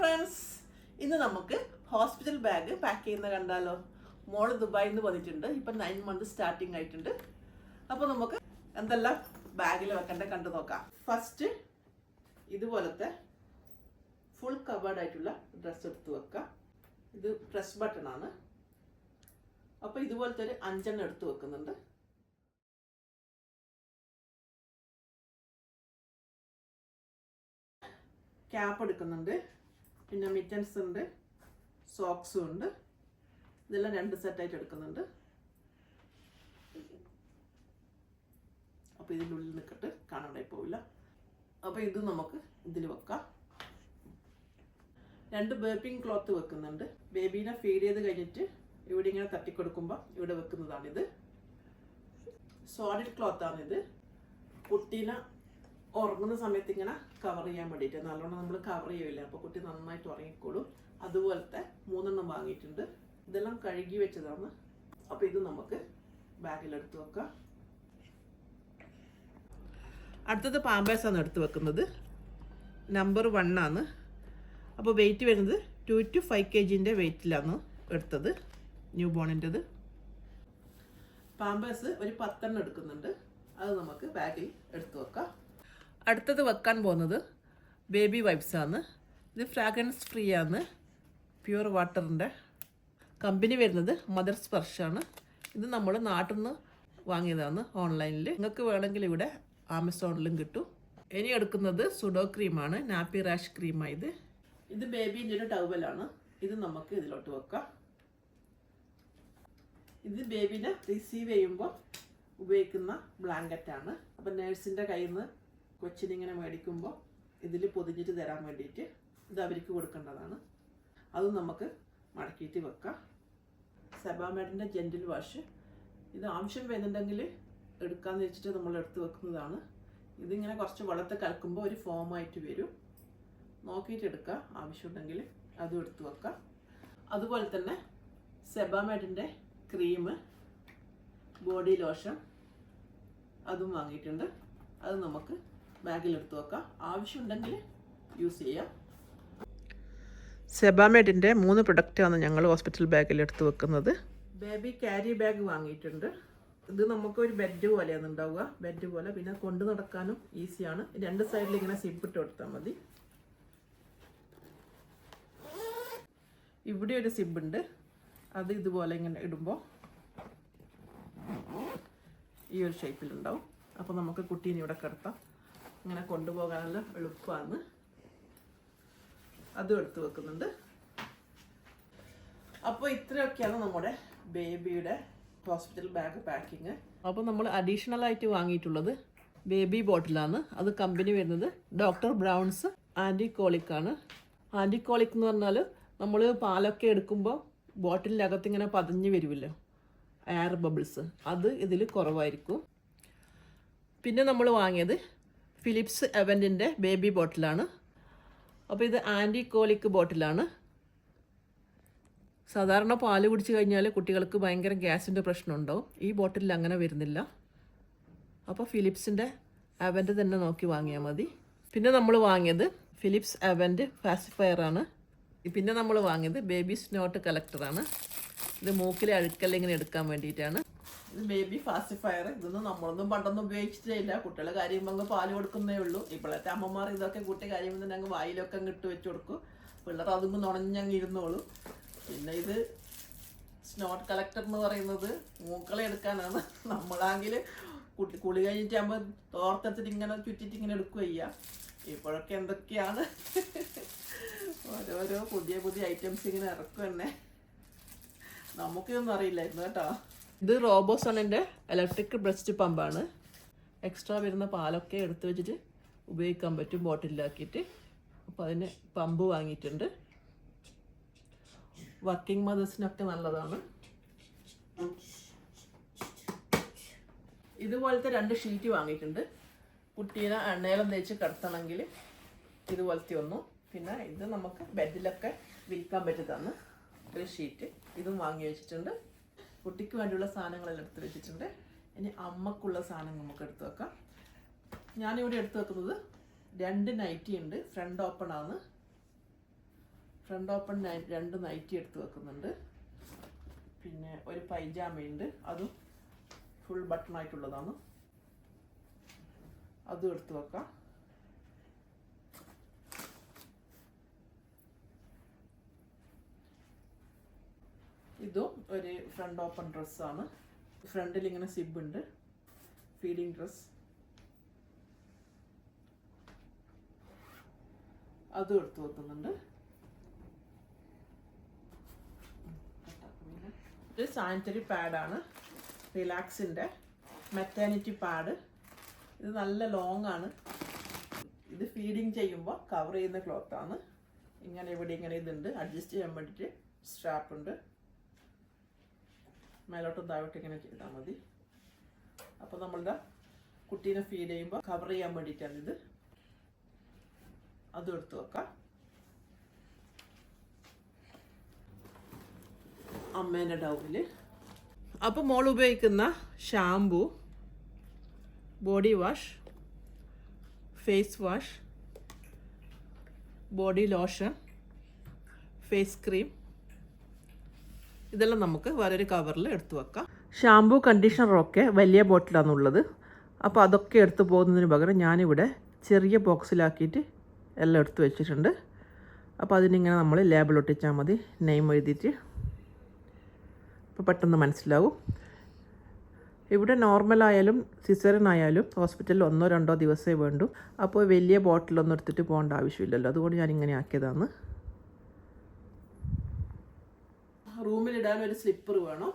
Friends, ഇന്ന് നമുക്ക് hospital bag pack ചെയ്യുന്ന കണ്ടാലോ. മോള് ദുബായിൽ നിന്ന് വന്നിട്ടുണ്ട്. ഇപ്പം 9 മന്ത് സ്റ്റാർട്ടിങ് ആയിട്ടുണ്ട്. അപ്പോൾ നമുക്ക് എന്തെല്ലാം ബാഗിൽ വെക്കേണ്ട കണ്ടു നോക്കാം. ഫസ്റ്റ് ഇതുപോലത്തെ ഫുൾ കവേർഡ് ആയിട്ടുള്ള ഡ്രസ്സ് എടുത്ത് വെക്കാം. ഇത് പ്രസ് ബട്ടൺ ആണ്. അപ്പോൾ ഇതുപോലത്തെ ഒരു 5 എടുത്ത് വെക്കുന്നുണ്ട്. ക്യാപ്പ് എടുക്കുന്നുണ്ട്, പിന്നെ മിറ്റൻസ് ഉണ്ട്, സോക്സും ഉണ്ട്. ഇതെല്ലാം 2 സെറ്റായിട്ട് എടുക്കുന്നുണ്ട്. അപ്പോൾ ഇതിൻ്റെ ഉള്ളിൽ നിൽക്കിട്ട് കാണാണ്ടായി പോവില്ല. അപ്പോൾ ഇത് നമുക്ക് ഇതിൽ വെക്കാം. 2 ബേപ്പിംഗ് ക്ലോത്ത് വെക്കുന്നുണ്ട്. ബേബീനെ ഫീഡ് ചെയ്ത് കഴിഞ്ഞിട്ട് ഇവിടെ ഇങ്ങനെ തട്ടിക്കൊടുക്കുമ്പോൾ ഇവിടെ വെക്കുന്നതാണിത്. സോളിഡ് ക്ലോത്താണിത്. കുട്ടീനെ ഉറങ്ങുന്ന സമയത്ത് ഇങ്ങനെ കവർ ചെയ്യാൻ വേണ്ടിയിട്ട് നല്ലോണം നമ്മൾ കവർ ചെയ്യില്ല. അപ്പോൾ കുട്ടി നന്നായിട്ട് ഉറങ്ങിക്കോളും. അതുപോലത്തെ 3 വാങ്ങിയിട്ടുണ്ട്. ഇതെല്ലാം കഴുകി വെച്ചതാണ്. അപ്പോൾ ഇത് നമുക്ക് ബാഗിലെടുത്ത് വെക്കാം. അടുത്തത് പാമ്പേഴ്സാണ് എടുത്ത് വെക്കുന്നത്. നമ്പർ 1 ആണ്. അപ്പോൾ വെയിറ്റ് വരുന്നത് 2 to 5 kg വെയിറ്റിലാണ് എടുത്തത്, ന്യൂ ബോണിൻ്റെത്. പാമ്പേഴ്സ് ഒരു 10 എടുക്കുന്നുണ്ട്. അത് നമുക്ക് ബാഗിൽ എടുത്ത് വെക്കാം. അടുത്തത് വെക്കാൻ പോകുന്നത് ബേബി വൈപ്സ് ആണ്. ഇത് ഫ്രാഗ്രൻസ് ഫ്രീ ആണ്, പ്യുവർ വാട്ടറിൻ്റെ. കമ്പനി വരുന്നത് മദർ സ്പർശാണ്. ഇത് നമ്മൾ നാട്ടിൽ നിന്ന് വാങ്ങിയതാണ് ഓൺലൈനിൽ. നിങ്ങൾക്ക് വേണമെങ്കിൽ ഇവിടെ ആമസോണിലും കിട്ടും. ഇനി എടുക്കുന്നത് സുഡോ ക്രീമാണ്, നാപ്പി റാഷ് ക്രീമായത്. ഇത് ബേബീൻ്റെ ഒരു ടവലാണ്. ഇത് നമുക്ക് ഇതിലോട്ട് വെക്കാം. ഇത് ബേബീനെ റിസീവ് ചെയ്യുമ്പോൾ ഉപയോഗിക്കുന്ന ബ്ലാങ്കറ്റാണ്. അപ്പം നേഴ്സിൻ്റെ കയ്യിൽ നിന്ന് കൊച്ചിനിങ്ങനെ മേടിക്കുമ്പോൾ ഇതിൽ പൊതിഞ്ഞിട്ട് തരാൻ വേണ്ടിയിട്ട് ഇത് അവർക്ക് കൊടുക്കേണ്ടതാണ്. അത് നമുക്ക് മടക്കിയിട്ട് വെക്കാം. സെബാമെഡിൻ്റെ ജെൻറ്റിൽ വാഷ്. ഇത് ആവശ്യം വരുന്നുണ്ടെങ്കിൽ എടുക്കാമെന്ന് വെച്ചിട്ട് നമ്മൾ എടുത്ത് വെക്കുന്നതാണ്. ഇതിങ്ങനെ കുറച്ച് വെള്ളത്തിൽ കലക്കുമ്പോൾ ഒരു ഫോമായിട്ട് വരും. നോക്കിയിട്ട് എടുക്കുക. ആവശ്യമുണ്ടെങ്കിൽ അതും എടുത്ത് വെക്കാം. അതുപോലെ തന്നെ സെബാമെഡിൻ്റെ ക്രീം, ബോഡി ലോഷൻ അതും വാങ്ങിയിട്ടുണ്ട്. അത് നമുക്ക് ബാഗിലെടുത്ത് വെക്കാം. ആവശ്യമുണ്ടെങ്കിൽ യൂസ് ചെയ്യാം. സെബാമെഡിൻ്റെ 3 പ്രൊഡക്റ്റാണ് ഞങ്ങൾ ഹോസ്പിറ്റൽ ബാഗിലെടുത്ത് വെക്കുന്നത്. ബേബി ക്യാരി ബാഗ് വാങ്ങിയിട്ടുണ്ട്. ഇത് നമുക്ക് ഒരു ബെഡ് പോലെയാണ് ഉണ്ടാവുക, ബെഡ് പോലെ. പിന്നെ കൊണ്ടു നടക്കാനും ഈസിയാണ്. 2 സൈഡിൽ ഇങ്ങനെ സിപ്പ് ഇട്ട് കൊടുത്താൽ മതി. ഇവിടെ ഒരു സിബ് ഉണ്ട്. അത് ഇതുപോലെ ഇങ്ങനെ ഇടുമ്പോൾ ഈ ഒരു ഷേപ്പിലുണ്ടാവും. അപ്പോൾ നമുക്ക് കുട്ടീനെ ഇവിടെ കിടത്താം. ഇങ്ങനെ കൊണ്ടുപോകാനുള്ള എളുപ്പമാണ്. അതും എടുത്ത് വെക്കുന്നുണ്ട്. അപ്പോൾ ഇത്രയൊക്കെയാണ് നമ്മുടെ ബേബിയുടെ ഹോസ്പിറ്റൽ ബാഗ് പാക്കിങ്. അപ്പോൾ നമ്മൾ അഡീഷണൽ ആയിട്ട് വാങ്ങിയിട്ടുള്ളത് ബേബി ബോട്ടിലാണ്. അത് കമ്പനി വരുന്നത് ഡോക്ടർ ബ്രൗൺസ് ആൻറ്റിക്കോളിക് ആണ്. ആൻറ്റിക്കോളിക് എന്ന് പറഞ്ഞാൽ നമ്മൾ പാലൊക്കെ എടുക്കുമ്പോൾ ബോട്ടിലിനകത്ത് ഇങ്ങനെ പതഞ്ഞ് വരുമല്ലോ, എയർ ബബിൾസ്, അത് ഇതിൽ കുറവായിരിക്കും. പിന്നെ നമ്മൾ വാങ്ങിയത് ഫിലിപ്സ് എവൻറ്റിൻ്റെ ബേബി ബോട്ടിലാണ്. അപ്പോൾ ഇത് ആൻറ്റിക്കോളിക് ബോട്ടിലാണ്. സാധാരണ പാല് കുടിച്ച് കഴിഞ്ഞാൽ കുട്ടികൾക്ക് ഭയങ്കര ഗ്യാസിൻ്റെ പ്രശ്നം ഉണ്ടാവും. ഈ ബോട്ടിലിൽ അങ്ങനെ വരുന്നില്ല. അപ്പോൾ ഫിലിപ്സിൻ്റെ എവൻറ്റ് തന്നെ നോക്കി വാങ്ങിയാൽ മതി. പിന്നെ നമ്മൾ വാങ്ങിയത് ഫിലിപ്സ് എവൻറ്റ് പാസിഫയറാണ്. പിന്നെ നമ്മൾ വാങ്ങിയത് ബേബി സ്നോട്ട് കളക്ടറാണ്. ഇത് മൂക്കിലെ അഴുക്കെല്ലാം ഇങ്ങനെ എടുക്കാൻ വേണ്ടിയിട്ടാണ്. ഇത് ബേബി പാസിഫയർ. ഇതൊന്നും നമ്മളൊന്നും പണ്ടൊന്നും ഉപയോഗിച്ചിട്ടില്ല. കുട്ടികളെ കാര്യമ്പോൾ പാല് കൊടുക്കുന്നേ ഉള്ളൂ. ഇപ്പോഴത്തെ അമ്മമാർ ഇതൊക്കെ കുട്ടി കാര്യമ്പോൾ തന്നെ അങ്ങ് വായിലൊക്കെ അങ്ങ് ഇട്ട് വെച്ച് കൊടുക്കും. പിള്ളേർ അതൊന്നും നുണഞ്ഞങ്ങ് ഇരുന്നോളൂ. പിന്നെ ഇത് സ്നോട്ട് കളക്ടർ എന്ന് പറയുന്നത് മൂക്കളെ എടുക്കാനാണ്. നമ്മളാണെങ്കിൽ കുളി കഴിഞ്ഞിട്ടാകുമ്പോൾ തോർത്തെടുത്തിട്ട് ഇങ്ങനെ ചുറ്റിട്ട് ഇങ്ങനെ എടുക്കുക ചെയ്യുക. ഇപ്പോഴൊക്കെ എന്തൊക്കെയാണ് ഓരോരോ പുതിയ ഐറ്റംസ് ഇങ്ങനെ ഇറക്കും തന്നെ. നമുക്കിതൊന്നും അറിയില്ലായിരുന്നു കേട്ടോ. ഇത് റോബോസണിൻ്റെ ഇലക്ട്രിക് ബ്രസ്റ്റ് പമ്പാണ്. എക്സ്ട്രാ വരുന്ന പാലൊക്കെ എടുത്ത് വെച്ചിട്ട് ഉപയോഗിക്കാൻ പറ്റും ബോട്ടിലാക്കിയിട്ട്. അപ്പോൾ അതിന് പമ്പ് വാങ്ങിയിട്ടുണ്ട്. വർക്കിംഗ് മദേഴ്സിനൊക്കെ നല്ലതാണ്. ഇതുപോലത്തെ 2 ഷീറ്റ് വാങ്ങിയിട്ടുണ്ട്. കുട്ടീനെ എണ്ണയിലും തേച്ച് കിടത്തണമെങ്കിൽ ഇതുപോലത്തെ ഒന്നും. പിന്നെ ഇത് നമുക്ക് ബെഡിലൊക്കെ വിൽക്കാൻ പറ്റുന്നതാണ് ഒരു ഷീറ്റ്. ഇതും വാങ്ങി വെച്ചിട്ടുണ്ട്. കുട്ടിക്ക് വേണ്ടിയുള്ള സാധനങ്ങളെല്ലാം എടുത്ത് വെച്ചിട്ടുണ്ട്. ഇനി അമ്മക്കുള്ള സാധനം നമുക്ക് എടുത്ത് വെക്കാം. ഞാനിവിടെ എടുത്ത് വെക്കുന്നത് 2 നൈറ്റി ഉണ്ട്. ഫ്രണ്ട് ഓപ്പൺ ആണ്. ഫ്രണ്ട് ഓപ്പൺ 2 നൈറ്റി എടുത്ത് വെക്കുന്നുണ്ട്. പിന്നെ ഒരു പൈജാമയുണ്ട്, അതും ഫുൾ ബട്ടൺ ആയിട്ടുള്ളതാണ്, അതും എടുത്ത് വെക്കാം. ഇതും ഒരു ഫ്രണ്ട് ഓപ്പൺ ഡ്രസ്സാണ്. ഫ്രണ്ടിൽ ഇങ്ങനെ സിബ് ഉണ്ട്, ഫീഡിങ് ഡ്രസ്, അതും എടുത്ത് വെക്കുന്നുണ്ട്. ഇത് സാനിറ്ററി പാഡാണ്, റിലാക്സിൻ്റെ മെറ്റേണിറ്റി പാഡ്. ഇത് നല്ല ലോങ് ആണ്. ഇത് ഫീഡിങ് ചെയ്യുമ്പോൾ കവർ ചെയ്യുന്ന ക്ലോത്താണ്. ഇങ്ങനെ ഇവിടെ ഇങ്ങനെ ഇതുണ്ട്, അഡ്ജസ്റ്റ് ചെയ്യാൻ വേണ്ടിയിട്ട് സ്ട്രാപ്പ് ഉണ്ട്. മേലോട്ടും താഴോട്ടും ഇങ്ങനെ ചെയ്താൽ മതി. അപ്പോൾ നമ്മളുടെ കുട്ടീനെ ഫീഡ് ചെയ്യുമ്പോൾ കവർ ചെയ്യാൻ വേണ്ടിയിട്ടാണ് ഇത്. അതും എടുത്ത് വെക്കാം. അമ്മേൻ്റെ ടൗലിൽ. അപ്പോൾ മോൾ ഉപയോഗിക്കുന്ന shampoo, body wash, face wash, body lotion, face cream, ഇതെല്ലാം നമുക്ക് വേറൊരു കവറിൽ എടുത്തു വെക്കാം. ഷാംപൂ കണ്ടീഷണറൊക്കെ വലിയ ബോട്ടിലാണുള്ളത്. അപ്പോൾ അതൊക്കെ എടുത്തു പോകുന്നതിന് പകരം ഞാനിവിടെ ചെറിയ ബോക്സിലാക്കിയിട്ട് എല്ലാം എടുത്തു വെച്ചിട്ടുണ്ട്. അപ്പോൾ അതിനിങ്ങനെ നമ്മൾ ലേബിൾ ഒട്ടിച്ചാൽ മതി, നെയിം എഴുതിയിട്ട്. അപ്പോൾ പെട്ടെന്ന് മനസ്സിലാവും. ഇവിടെ നോർമലായാലും സിസേറിയനായാലും ഹോസ്പിറ്റലിൽ 1-2 ദിവസമേ വേണ്ടൂ. അപ്പോൾ വലിയ ബോട്ടിലൊന്നും എടുത്തിട്ട് പോകേണ്ട ആവശ്യമില്ലല്ലോ, അതുകൊണ്ട് ഞാൻ ഇങ്ങനെ ആക്കിയതാണ്. റൂമിലിടാൻ ഒരു സ്ലിപ്പർ വേണം.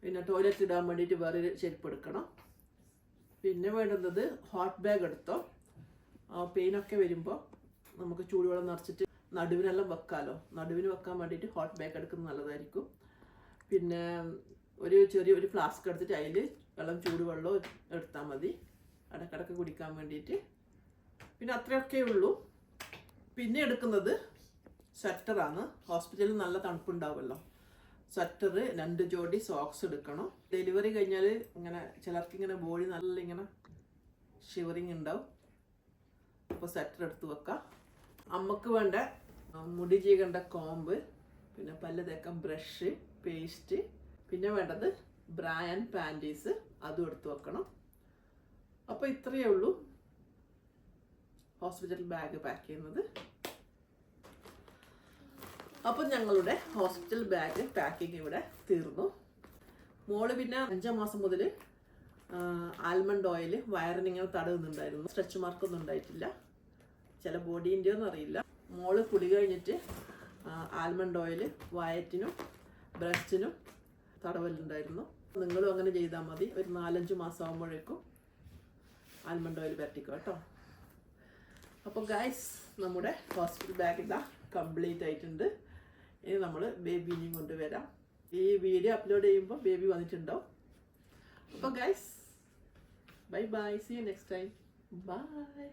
പിന്നെ ടോയ്ലറ്റ് ഇടാൻ വേണ്ടിയിട്ട് വേറൊരു ചെരുപ്പ് എടുക്കണം. പിന്നെ വേണ്ടുന്നത് ഹോട്ട് ബാഗ് എടുത്തോ. പെയിനൊക്കെ വരുമ്പോൾ നമുക്ക് ചൂടുവെള്ളം നിറച്ചിട്ട് നടുവിനെല്ലാം വെക്കാമല്ലോ. നടുവിന് വെക്കാൻ വേണ്ടിയിട്ട് ഹോട്ട് ബാഗ് എടുക്കുന്നത് നല്ലതായിരിക്കും. പിന്നെ ചെറിയൊരു ഫ്ലാസ്ക് എടുത്തിട്ട് അതിൽ ചൂടുവെള്ളം എടുത്താൽ മതി, ഇടക്കിടക്ക് കുടിക്കാൻ വേണ്ടിയിട്ട്. പിന്നെ അത്രയൊക്കെ ഉള്ളൂ. പിന്നെ എടുക്കുന്നത് സ്വെറ്ററാണ്. ഹോസ്പിറ്റലിൽ നല്ല തണുപ്പുണ്ടാവുമല്ലോ. സ്വെറ്റർ, 2 ജോഡി സോക്സ് എടുക്കണം. ഡെലിവറി കഴിഞ്ഞാൽ ഇങ്ങനെ ചിലർക്ക് ഇങ്ങനെ ബോഡി നല്ല ഇങ്ങനെ ഷിവറിങ് ഉണ്ടാവും. അപ്പോൾ സ്വെറ്റർ എടുത്ത് വെക്കാം. അമ്മക്ക് വേണ്ട മുടി ചീകേണ്ട കോമ്പ്, പിന്നെ പല്ല് തേക്കാൻ ബ്രഷ്, പേസ്റ്റ്, പിന്നെ വേണ്ടത് ബ്രാ ആൻഡ് പാൻറ്റീസ്, അതും എടുത്ത് വെക്കണം. അപ്പോൾ ഇത്രയേ ഉള്ളൂ ഹോസ്പിറ്റൽ ബാഗ് പാക്ക് ചെയ്യുന്നത്. അപ്പോൾ ഞങ്ങളുടെ ഹോസ്പിറ്റൽ ബാഗ് പാക്കിങ് ഇവിടെ തീർന്നു. മോള് പിന്നെ 5 മാസം മുതൽ ആൽമണ്ട് ഓയിൽ വയറിന് ഇങ്ങനെ തടവുന്നുണ്ടായിരുന്നു. സ്ട്രെച്ച് മാർക്കൊന്നും ഉണ്ടായിട്ടില്ല. ചില ബോഡീൻ്റെ ഒന്നും അറിയില്ല. മോള് കുടി കഴിഞ്ഞിട്ട് ആൽമണ്ട് ഓയിൽ വയറ്റിനും ബ്രസ്റ്റിനും തടവലുണ്ടായിരുന്നു. നിങ്ങളും അങ്ങനെ ചെയ്താൽ മതി. ഒരു 4-5 മാസം ആകുമ്പോഴേക്കും ആൽമണ്ട് ഓയിൽ പരട്ടിക്കോ കേട്ടോ. അപ്പോൾ ഗൈസ്, നമ്മുടെ ഹോസ്പിറ്റൽ ബാഗ് ഇതാ കംപ്ലീറ്റ് ആയിട്ടുണ്ട്. ഇനി നമ്മൾ ബേബീനെയും കൊണ്ടുവരാം. ഈ വീഡിയോ അപ്ലോഡ് ചെയ്യുമ്പോൾ ബേബി വന്നിട്ടുണ്ടാവും. അപ്പോൾ guys, bye bye, see you next time, by.